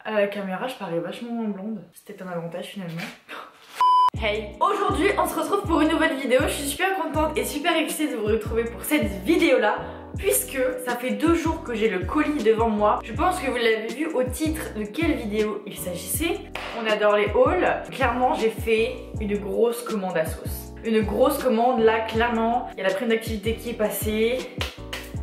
À la caméra, je parais vachement moins blonde. C'était un avantage finalement. Hey, aujourd'hui on se retrouve pour une nouvelle vidéo. Je suis super contente et super excitée de vous retrouver pour cette vidéo là, puisque ça fait 2 jours que j'ai le colis devant moi. Je pense que vous l'avez vu au titre de quelle vidéo il s'agissait. On adore les hauls. Clairement j'ai fait une grosse commande à sauce. Une grosse commande là, clairement il y a la prime d'activité qui est passée.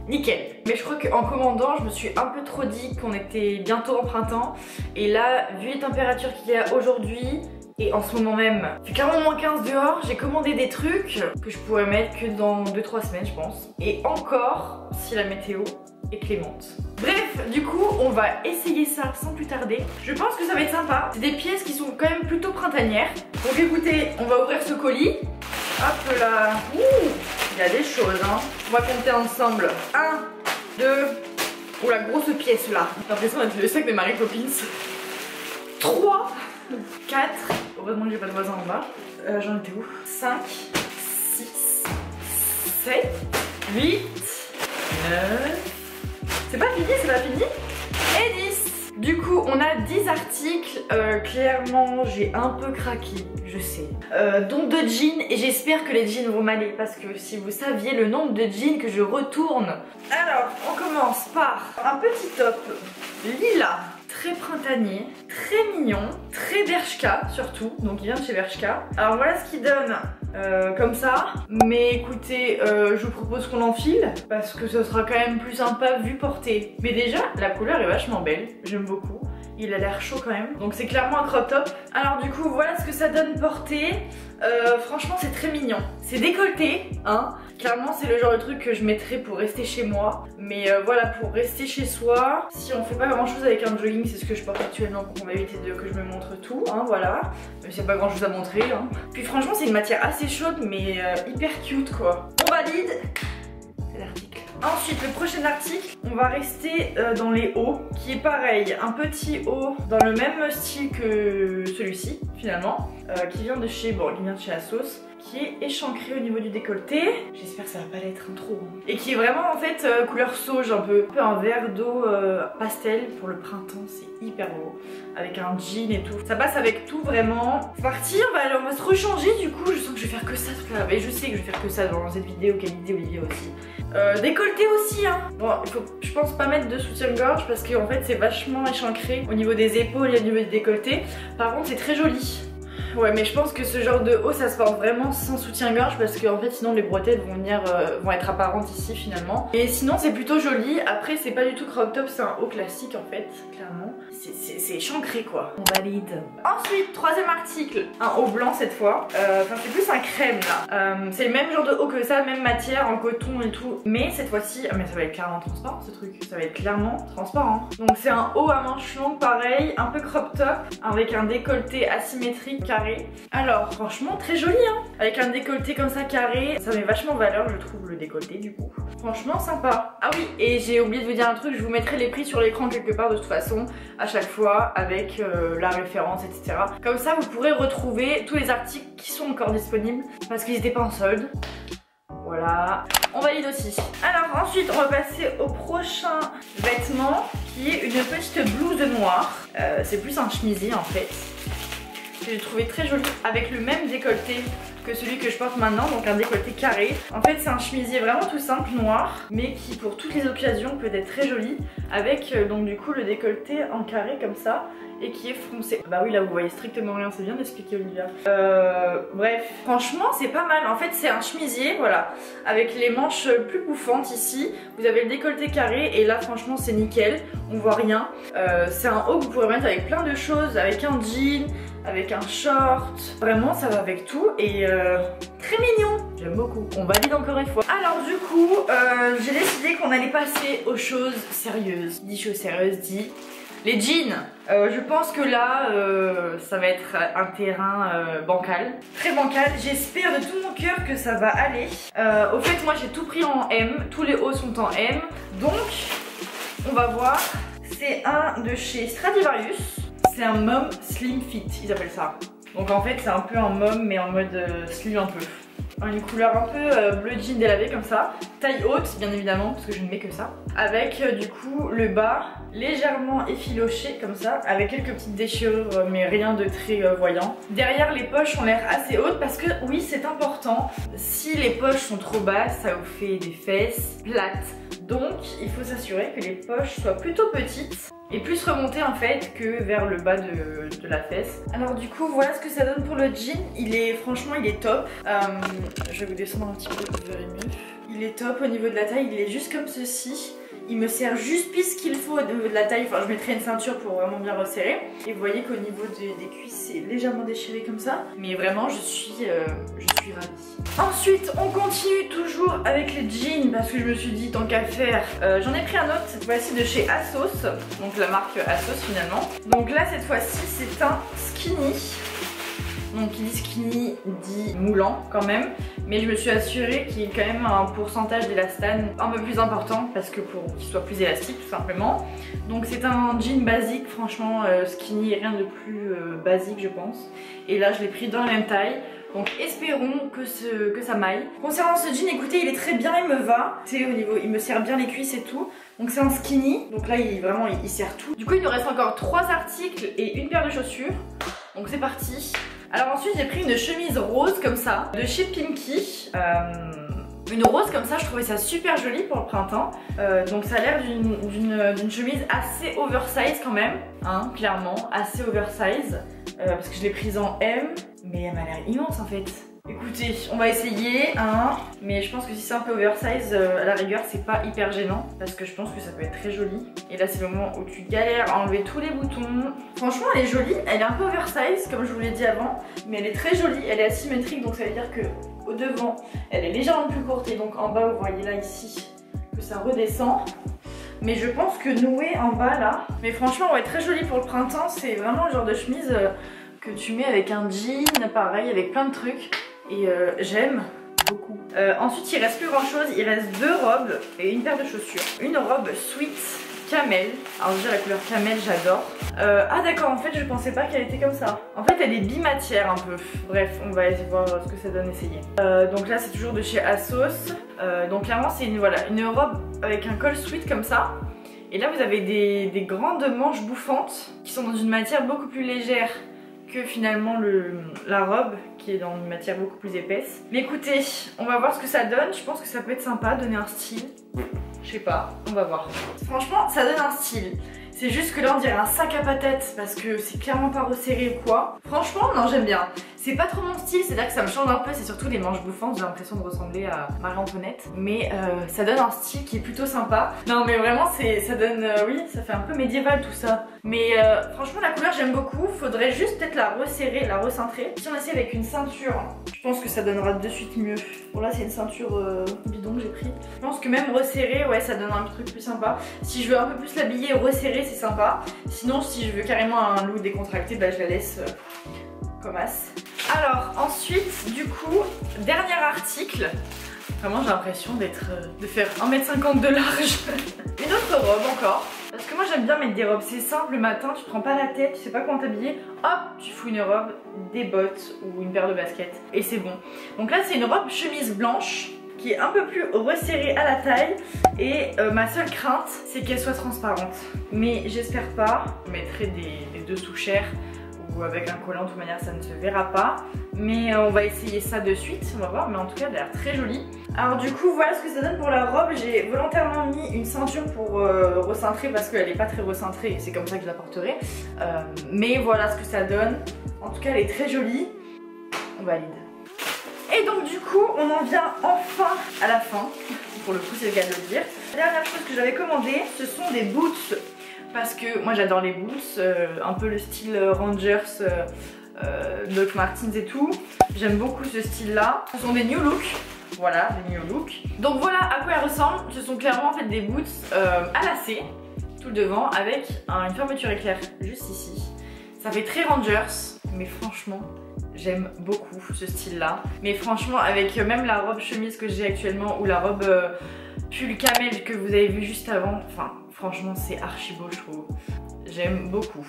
Nickel. Mais je crois qu'en commandant, je me suis un peu trop dit qu'on était bientôt en printemps. Et là, vu les températures qu'il y a aujourd'hui, et en ce moment même, il fait carrément moins 15 dehors, j'ai commandé des trucs que je pourrais mettre que dans 2-3 semaines, je pense. Et encore, si la météo est clémente. Bref, du coup, on va essayer ça sans plus tarder. Je pense que ça va être sympa. C'est des pièces qui sont quand même plutôt printanières. Donc écoutez, on va ouvrir ce colis. Hop là. Ouh, il y a des choses, hein. On va compter ensemble. 1, 2. Oh, la grosse pièce là. J'ai l'impression d'être le sac de Mary Poppins. 3, 4. Heureusement que j'ai pas de voisin en bas. J'en étais où? 5, 6, 7, 8, 9. C'est pas fini, c'est pas fini. Et 10. Du coup, on a 10 articles. Clairement, j'ai un peu craqué, je sais. Donc de jeans, et j'espère que les jeans vont m'aller. Parce que si vous saviez le nombre de jeans que je retourne. Alors, on commence par un petit top lilas. Très printanier, très mignon, très Bershka surtout, donc il vient de chez Bershka. Alors voilà ce qu'il donne comme ça, mais écoutez, je vous propose qu'on l'enfile parce que ce sera quand même plus sympa vu porté. Mais déjà, la couleur est vachement belle, j'aime beaucoup. Il a l'air chaud quand même, donc c'est clairement un crop top. Alors du coup, voilà ce que ça donne porté. Franchement, c'est très mignon. C'est décolleté, hein. Clairement, c'est le genre de truc que je mettrais pour rester chez moi. Mais voilà, pour rester chez soi, si on fait pas grand chose avec un jogging, c'est ce que je porte actuellement pour qu'on va éviter que je me montre tout, hein, voilà. Mais c'est pas grand chose à montrer, hein. Puis franchement, c'est une matière assez chaude, mais hyper cute, quoi. On valide. C'est l'article. Ensuite, le prochain article, on va rester dans les hauts, qui est pareil, un petit haut dans le même style que celui-ci, finalement, qui vient de chez, Asos, qui est échancré au niveau du décolleté. J'espère que ça va pas l'être trop. Et qui est vraiment en fait couleur sauge, un peu un vert d'eau pastel pour le printemps, c'est hyper beau. Avec un jean et tout. Ça passe avec tout vraiment. C'est parti, on va se rechanger du coup. Je sens que je vais faire que ça toute la... Et je sais que je vais faire que ça dans cette vidéo, qualité Olivier aussi. Décolleté aussi, hein. Bon, il faut, je pense, pas mettre de soutien-gorge parce qu'en fait c'est vachement échancré au niveau des épaules et au niveau du décolleté. Par contre, c'est très joli. Ouais, mais je pense que ce genre de haut ça se porte vraiment sans soutien-gorge parce qu'en fait sinon les bretelles vont être apparentes ici finalement. Et sinon c'est plutôt joli. Après c'est pas du tout crop top, c'est un haut classique en fait, clairement. C'est échancré quoi. On valide. Ensuite, troisième article, un haut blanc cette fois. Enfin c'est plus un crème là. C'est le même genre de haut que ça, même matière en coton et tout. Mais cette fois-ci, mais ça va être clairement transparent ce truc. Ça va être clairement transparent. Donc c'est un haut à manches longues pareil, un peu crop top, avec un décolleté asymétrique carré. Alors franchement très joli hein. Avec un décolleté comme ça carré, ça met vachement en valeur je trouve le décolleté du coup. Franchement sympa. Ah oui, et j'ai oublié de vous dire un truc, je vous mettrai les prix sur l'écran quelque part de toute façon à chaque fois avec la référence etc. Comme ça vous pourrez retrouver tous les articles qui sont encore disponibles parce qu'ils n'étaient pas en solde. Voilà, on valide aussi. Alors ensuite on va passer au prochain vêtement qui est une petite blouse noire. C'est plus un chemisier en fait. Que j'ai trouvé très joli avec le même décolleté que celui que je porte maintenant, donc un décolleté carré. En fait c'est un chemisier vraiment tout simple noir mais qui pour toutes les occasions peut être très joli avec donc du coup le décolleté en carré comme ça et qui est foncé. Bah oui là vous voyez strictement rien, c'est bien d'expliquer Olivia. Bref, franchement c'est pas mal. En fait c'est un chemisier voilà avec les manches plus bouffantes ici. Vous avez le décolleté carré et là franchement c'est nickel, on voit rien. C'est un haut que vous pourrez mettre avec plein de choses, avec un jean, avec un short, vraiment ça va avec tout et très mignon, j'aime beaucoup. On valide encore une fois. Alors du coup j'ai décidé qu'on allait passer aux choses sérieuses. Dit choses sérieuses, dit les jeans. Je pense que là ça va être un terrain bancal, très bancal. J'espère de tout mon cœur que ça va aller. Au fait moi j'ai tout pris en M, tous les hauts sont en M, donc on va voir. C'est un de chez Stradivarius. C'est un mom slim fit, ils appellent ça. Donc en fait c'est un peu un mom mais en mode slim un peu. une couleur un peu bleu jean délavé comme ça, taille haute bien évidemment parce que je ne mets que ça, avec du coup le bas légèrement effiloché comme ça, avec quelques petites déchirures mais rien de très voyant. Derrière les poches ont l'air assez hautes parce que oui c'est important, si les poches sont trop basses ça vous fait des fesses plates, donc il faut s'assurer que les poches soient plutôt petites et plus remonté en fait que vers le bas de la fesse. Alors du coup voilà ce que ça donne pour le jean. Franchement il est top. Je vais vous descendre un petit peu, vous verrez mieux. Il est top au niveau de la taille, il est juste comme ceci. Il me sert juste pile ce qu'il faut au niveau de la taille. Enfin je mettrai une ceinture pour vraiment bien resserrer. Et vous voyez qu'au niveau des cuisses c'est légèrement déchiré comme ça. Mais vraiment je suis ravie. Ensuite on continue toujours avec les jeans parce que je me suis dit tant qu'à faire. J'en ai pris un autre cette fois-ci de chez Asos. Donc la marque Asos finalement. Donc là cette fois-ci c'est un skinny. Donc qui dit skinny dit moulant quand même, mais je me suis assurée qu'il y ait quand même un pourcentage d'élastane un peu plus important parce que pour qu'il soit plus élastique tout simplement. Donc c'est un jean basique, franchement skinny, rien de plus basique je pense. Et là je l'ai pris dans la même taille. Donc espérons que ça m'aille. Concernant ce jean, écoutez, il est très bien, il me va. Tu sais, au niveau, il me serre bien les cuisses et tout. Donc c'est un skinny. Donc là, il sert tout. Du coup, il nous reste encore 3 articles et une paire de chaussures. Donc c'est parti. Alors ensuite, j'ai pris une chemise rose comme ça, de chez Pinky. Une rose comme ça, je trouvais ça super joli pour le printemps. Donc ça a l'air d'une chemise assez oversize quand même, hein, clairement, assez oversize. Parce que je l'ai prise en M, mais elle m'a l'air immense en fait. Écoutez, on va essayer, hein, mais je pense que si c'est un peu oversize, à la rigueur, c'est pas hyper gênant, parce que je pense que ça peut être très joli. Et là, c'est le moment où tu galères à enlever tous les boutons. Franchement, elle est jolie, elle est un peu oversize, comme je vous l'ai dit avant, mais elle est très jolie, elle est asymétrique, donc ça veut dire que au devant, elle est légèrement plus courte, et donc en bas, vous voyez là, ici, que ça redescend. Mais je pense que nouée en bas, là, mais franchement, ouais, très jolie pour le printemps, c'est vraiment le genre de chemise que tu mets avec un jean, pareil, avec plein de trucs. Et j'aime beaucoup. Ensuite il reste plus grand chose, il reste 2 robes et une paire de chaussures. Une robe sweat camel, alors déjà la couleur camel j'adore. Ah d'accord, en fait je pensais pas qu'elle était comme ça. En fait elle est bimatière un peu. Bref, on va essayer de voir ce que ça donne, essayer. Donc là c'est toujours de chez Asos. Donc clairement c'est une robe avec un col sweat comme ça. Et là vous avez des grandes manches bouffantes qui sont dans une matière beaucoup plus légère que finalement la robe qui est dans une matière beaucoup plus épaisse. Mais écoutez, on va voir ce que ça donne. Je pense que ça peut être sympa, donner un style. Je sais pas, on va voir. Franchement, ça donne un style. C'est juste que là on dirait un sac à patates parce que c'est clairement pas resserré ou quoi. Franchement, non, j'aime bien. C'est pas trop mon style, c'est-à-dire que ça me change un peu, c'est surtout les manches bouffantes, j'ai l'impression de ressembler à Marie-Antoinette. Mais ça donne un style qui est plutôt sympa. Non mais vraiment, ça donne, oui, ça fait un peu médiéval tout ça. Mais franchement la couleur j'aime beaucoup, faudrait juste peut-être la resserrer, la recintrer. Si on essaie avec une ceinture, je pense que ça donnera de suite mieux. Bon là c'est une ceinture bidon que j'ai pris. Je pense que même resserrer, ouais ça donne un truc plus sympa. Si je veux un peu plus l'habiller resserrer c'est sympa. Sinon si je veux carrément un look décontracté, bah je la laisse comme as. Alors ensuite du coup, dernier article. Vraiment j'ai l'impression de faire 1m50 de large. Une autre robe encore. Parce que moi j'aime bien mettre des robes, c'est simple, le matin tu te prends pas la tête, tu sais pas comment t'habiller, hop tu fous une robe, des bottes ou une paire de baskets et c'est bon. Donc là c'est une robe chemise blanche qui est un peu plus resserrée à la taille et ma seule crainte c'est qu'elle soit transparente. Mais j'espère pas, je mettrai des dessous chers ou avec un collant, de toute manière ça ne se verra pas. Mais on va essayer ça de suite, on va voir, mais en tout cas elle a l'air très jolie. Alors du coup voilà ce que ça donne pour la robe. J'ai volontairement mis une ceinture pour recentrer parce qu'elle n'est pas très recentrée, c'est comme ça que je la porterai. Mais voilà ce que ça donne. En tout cas elle est très jolie, on valide. Et donc du coup on en vient enfin à la fin, pour le coup c'est le cas de le dire. La dernière chose que j'avais commandé, ce sont des boots. Parce que moi j'adore les boots, un peu le style Rangers, Doc Martens et tout. J'aime beaucoup ce style là. Ce sont des New Look. Voilà, des New Look. Donc voilà à quoi elles ressemblent. Ce sont clairement en fait des boots à lacets, tout le devant, avec une fermeture éclair juste ici. Ça fait très Rangers, mais franchement j'aime beaucoup ce style là. Mais franchement avec même la robe chemise que j'ai actuellement ou la robe pull camel que vous avez vu juste avant, enfin Franchement c'est archi beau je trouve. J'aime beaucoup.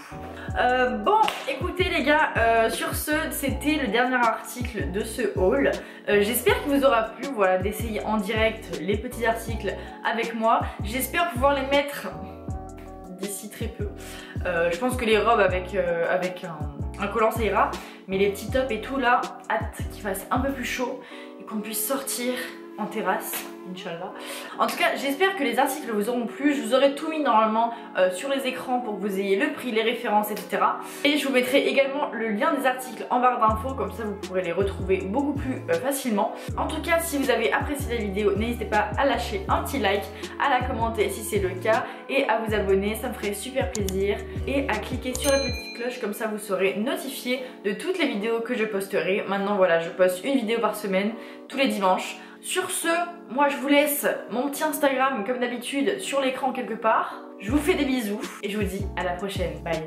Bon écoutez les gars, sur ce c'était le dernier article de ce haul. J'espère qu'il vous aura plu, voilà, d'essayer en direct les petits articles avec moi. J'espère pouvoir les mettre d'ici très peu. Je pense que les robes avec un collant ça ira, mais les petits tops et tout là, hâte qu'il fasse un peu plus chaud et qu'on puisse sortir en terrasse, Inch'Allah. En tout cas j'espère que les articles vous auront plu. Je vous aurai tout mis normalement sur les écrans pour que vous ayez le prix, les références, etc. Et je vous mettrai également le lien des articles en barre d'infos, comme ça vous pourrez les retrouver beaucoup plus facilement. En tout cas si vous avez apprécié la vidéo, n'hésitez pas à lâcher un petit like, à la commenter si c'est le cas et à vous abonner, ça me ferait super plaisir, et à cliquer sur la petite cloche, comme ça vous serez notifié de toutes les vidéos que je posterai. Maintenant voilà, je poste une vidéo par semaine tous les dimanches. Sur ce, moi je vous laisse mon petit Instagram comme d'habitude sur l'écran quelque part. Je vous fais des bisous et je vous dis à la prochaine. Bye.